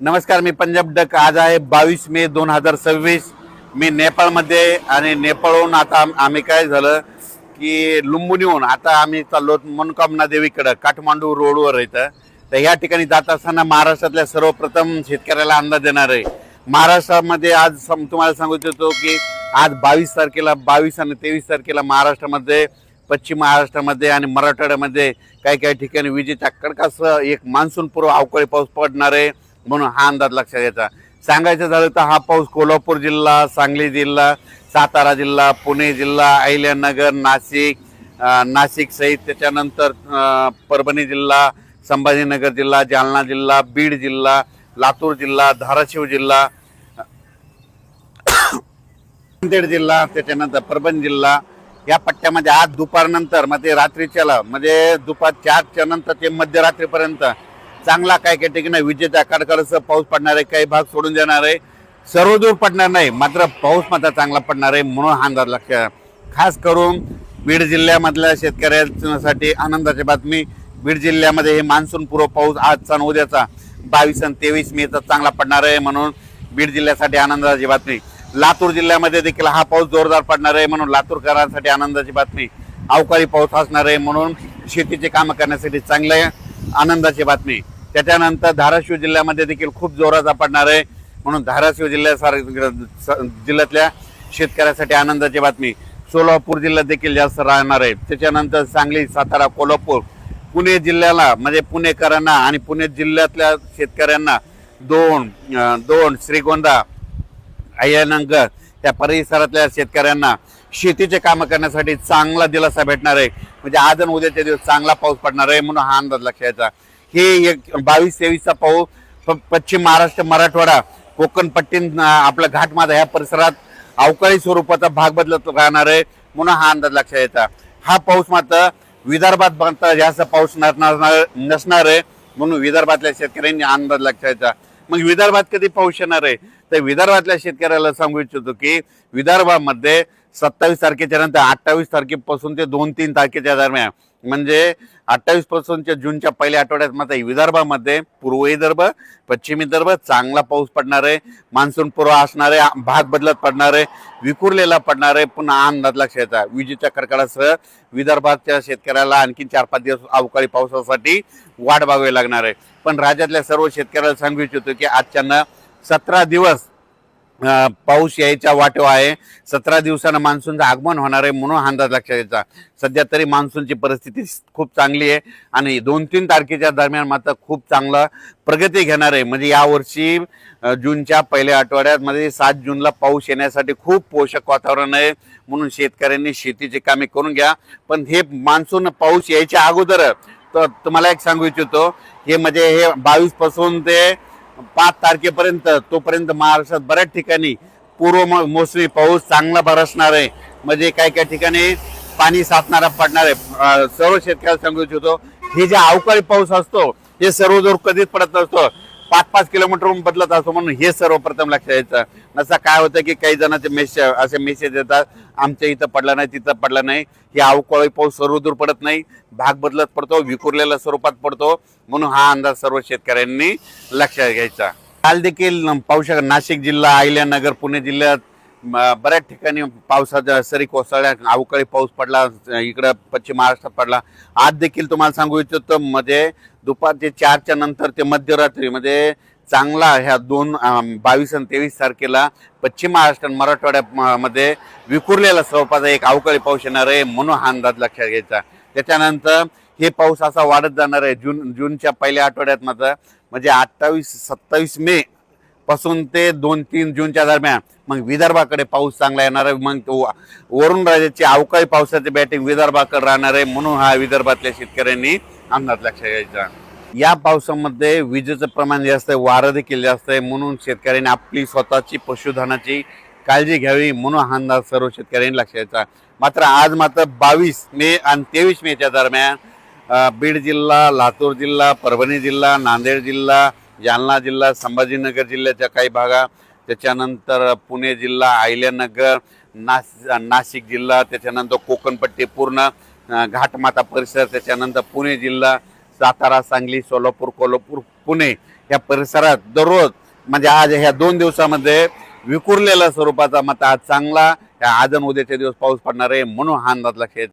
नमस्कार, मी पंजाब डक. आज आहे 22 मे 2026. मी नेपाळमध्ये आणि नेपाळहून आता आम्ही काय झालं की लुंबिनीहून आता आम्ही चाललो मनोकामना देवीकडे काठमांडू रोडवर येतं. तर ह्या ठिकाणी जात असताना महाराष्ट्रातल्या सर्वप्रथम शेतकऱ्याला अंदाज देणार आहे. महाराष्ट्रामध्ये आज तुम्हाला सांगू इच्छितो की आज 22 तारखेला 22 आणि 23 तारखेला महाराष्ट्रामध्ये, पश्चिम महाराष्ट्रामध्ये आणि मराठवाड्यामध्ये काही ठिकाणी विजेच्या कडकासह एक मान्सून पूर्व अवकाळी पाऊस पडणार आहे, म्हणून हा अंदाज लक्षात घ्यायचा. सांगायचं झालं तर हा पाऊस कोल्हापूर जिल्हा, सांगली जिल्हा, सातारा जिल्हा, पुणे जिल्हा, अहिल्यानगर, नाशिक सहित त्याच्यानंतर परभणी जिल्हा, संभाजीनगर जिल्हा, जालना जिल्हा, बीड जिल्हा, लातूर जिल्हा, धाराशिव जिल्हा, नांदेड जिल्हा, त्याच्यानंतर परभणी जिल्हा या पट्ट्यामध्ये आज दुपारनंतर म्हणजे रात्रीच्याला म्हणजे दुपार 4च्या नंतर ते मध्यरात्रीपर्यंत चांगला काही ठिकाणी विजेच्या कडकडासह पाऊस पडणार आहे. काही भाग सोडून देणार आहे, सर्वदूर पडणार नाही, मात्र पाऊस मात्र चांगला पडणार आहे, म्हणून हा अंदाज लक्षात. खास करून बीड जिल्ह्यामधल्या शेतकऱ्यांसाठी आनंदाची बातमी. बीड जिल्ह्यामध्ये हे मान्सून पूर्व पाऊस आजचा आणि उद्याचा 22 आणि 23 मेचा चांगला पडणार आहे, म्हणून बीड जिल्ह्यासाठी आनंदाची बातमी. लातूर जिल्ह्यामध्ये देखील हा पाऊस जोरदार पडणार आहे, म्हणून लातूरकरांसाठी आनंदाची बातमी. अवकाळी पाऊस असणार आहे, म्हणून शेतीचे कामं करण्यासाठी चांगले आनंदाची बातमी. त्याच्यानंतर धाराशिव जिल्ह्यामध्ये देखील खूप जोराचा पडणार आहे, म्हणून धाराशिव जिल्ह्यातल्या शेतकऱ्यासाठी आनंदाची बातमी. सोलापूर जिल्ह्यात देखील जास्त राहणार आहे. त्याच्यानंतर सांगली, सातारा, कोल्हापूर, पुणे जिल्ह्याला म्हणजे पुणेकरांना आणि पुणे जिल्ह्यातल्या शेतकऱ्यांना दोन श्रीगोंदा, अहिल्यानगर त्या परिसरातल्या शेतकऱ्यांना शेतीचे कामं करण्यासाठी चांगला दिलासा भेटणार आहे. म्हणजे आज आणि उद्याच्या दिवस चांगला पाऊस पडणार आहे, म्हणून हा अंदाज लक्षात घ्यायचा. हे एक 22-23चा पाऊस पश्चिम महाराष्ट्र, मराठवाडा, कोकण पट्टी, आपला घाटमाथा या परिसरात अवकाळी स्वरूपाचा भाग बदलत राहणार आहे, म्हणून हा अंदाज लक्षात घ्यायचा. हा पाऊस मात्र विदर्भात मात्र जास्त पाऊस नसणार आहे, म्हणून विदर्भातल्या शेतकऱ्यांनी अंदाज लक्षात घ्यायचा. मग विदर्भात कधी पाऊस येणार आहे, तर विदर्भातल्या शेतकऱ्याला सांगू इच्छितो की विदर्भामध्ये 27 तारखेच्या नंतर 28 तारखेपासून ते 2-3 तारखेच्या दरम्यान म्हणजे 28 पासूनच्या जूनच्या पहिल्या आठवड्यात मात्र विदर्भामध्ये पूर्व विदर्भ, पश्चिम विदर्भ चांगला पाऊस पडणार आहे. मान्सून पूर्व असणार आहे, भाग बदलत पडणार आहे, विखुरलेला पडणार आहे. पुन्हा अंदाज लक्षात घ्यायचा. विजेच्या कडकडासह विदर्भाच्या शेतकऱ्याला आणखी 4-5 दिवस अवकाळी पावसासाठी वाट बघावी लागणार आहे. पण राज्यातल्या सर्व शेतकऱ्याला सांगू इच्छितो की आजच्यानं 17 दिवस पाऊस यायच्या वाटेवर आहे. 17 दिवसानं मान्सूनचं आगमन होणार आहे, म्हणून अंदाज लक्षात घ्यायचा. सध्या तरी मान्सूनची परिस्थिती खूप चांगली आहे आणि 2-3 तारखेच्या दरम्यान मात्र खूप चांगला प्रगती घेणार आहे. म्हणजे यावर्षी जूनच्या पहिल्या आठवड्यात मध्ये 7 जूनला पाऊस येण्यासाठी खूप पोषक वातावरण आहे, म्हणून शेतकऱ्यांनी शेतीची कामे करून घ्या. पण हे मान्सून पाऊस यायच्या अगोदर तर तुम्हाला एक सांगू इच्छितो, हे म्हणजे हे 22 पासून ते 5 तारखेपर्यंत तोपर्यंत महाराष्ट्रात बऱ्याच ठिकाणी पूर्व मोसमी पाऊस चांगला बरसणार आहे. म्हणजे काही ठिकाणी पाणी साचणारा पडणार आहे. सर्व शेतकऱ्याला सांगू इच्छितो, हे जे अवकाळी पाऊस असतो हे सर्वदूर कधीच पडत नसतो, 5-5 किलोमीटरहून बदलत असतो, म्हणून हे सर्वप्रथम लक्षात यायचं. नसा काय होतं की काही जणांचे असे मेसेज येतात, आमच्या इथं पडला नाही, तिथं पडला नाही. हे अवकाळी पाऊस सर्वदूर पडत नाही, भाग बदलत पडतो, विखुरलेल्या स्वरूपात पडतो, म्हणून हा अंदाज सर्व शेतकऱ्यांनी लक्षात घ्यायचा. काल देखील पाहू शकता नाशिक जिल्हा, अहिल्यानगर, पुणे जिल्ह्यात बऱ्याच ठिकाणी पावसाच्या सरी कोसळल्या, अवकाळी पाऊस पडला, इकडं पश्चिम महाराष्ट्रात पडला. आज देखील तुम्हाला सांगू इच्छितो, म्हणजे दुपारचे 4च्या नंतर ते मध्यरात्री म्हणजे चांगला ह्या 22 आणि 23 तारखेला पश्चिम महाराष्ट्र, मराठवाड्यामध्ये विखुरलेला स्वरूपाचा एक अवकाळी पाऊस येणार आहे, म्हणून हा अंदाज लक्षात घ्यायचा. त्याच्यानंतर हे पाऊस असा वाढत जाणार आहे. जूनच्या पहिल्या आठवड्यात मात्र म्हणजे 28-27 मे पासून ते 2-3 जूनच्या दरम्यान मग विदर्भाकडे पाऊस चांगला येणार आहे. मग तो वरून राज्याची अवकाळी पावसाची बॅटिंग विदर्भाकडे राहणार आहे, म्हणून हा विदर्भातल्या शेतकऱ्यांनी अंदाज लक्षात घ्यायचा. या पावसामध्ये विजेचं प्रमाण जास्त आहे, वारं देखील जास्त आहे, म्हणून शेतकऱ्यांनी आपली स्वतःची पशुधनाची काळजी घ्यावी, म्हणून हा अंदाज सर्व शेतकऱ्यांनी लक्षात घ्यायचा. मात्र आज मात्र 22 मे आणि 23 मेच्या दरम्यान बीड जिल्हा, लातूर जिल्हा, परभणी जिल्हा, नांदेड जिल्हा, जालना जिल्हा, संभाजीनगर जिल्ह्याच्या काही भागा, त्याच्यानंतर पुणे जिल्हा, अहिल्यानगर, नाशिक जिल्हा, त्याच्यानंतर कोकणपट्टी पूर्ण घाटमाथा परिसर, त्याच्यानंतर पुणे जिल्हा, सातारा, सांगली, सोलापूर, कोल्हापूर, पुणे या परिसरात दररोज म्हणजे आज ह्या 2 दिवसामध्ये विखुरलेल्या स्वरूपाचा मत आज चांगला आज आणि उद्याचे दिवस पाऊस पडणार आहे म्हणून हा अंदाज लक्षात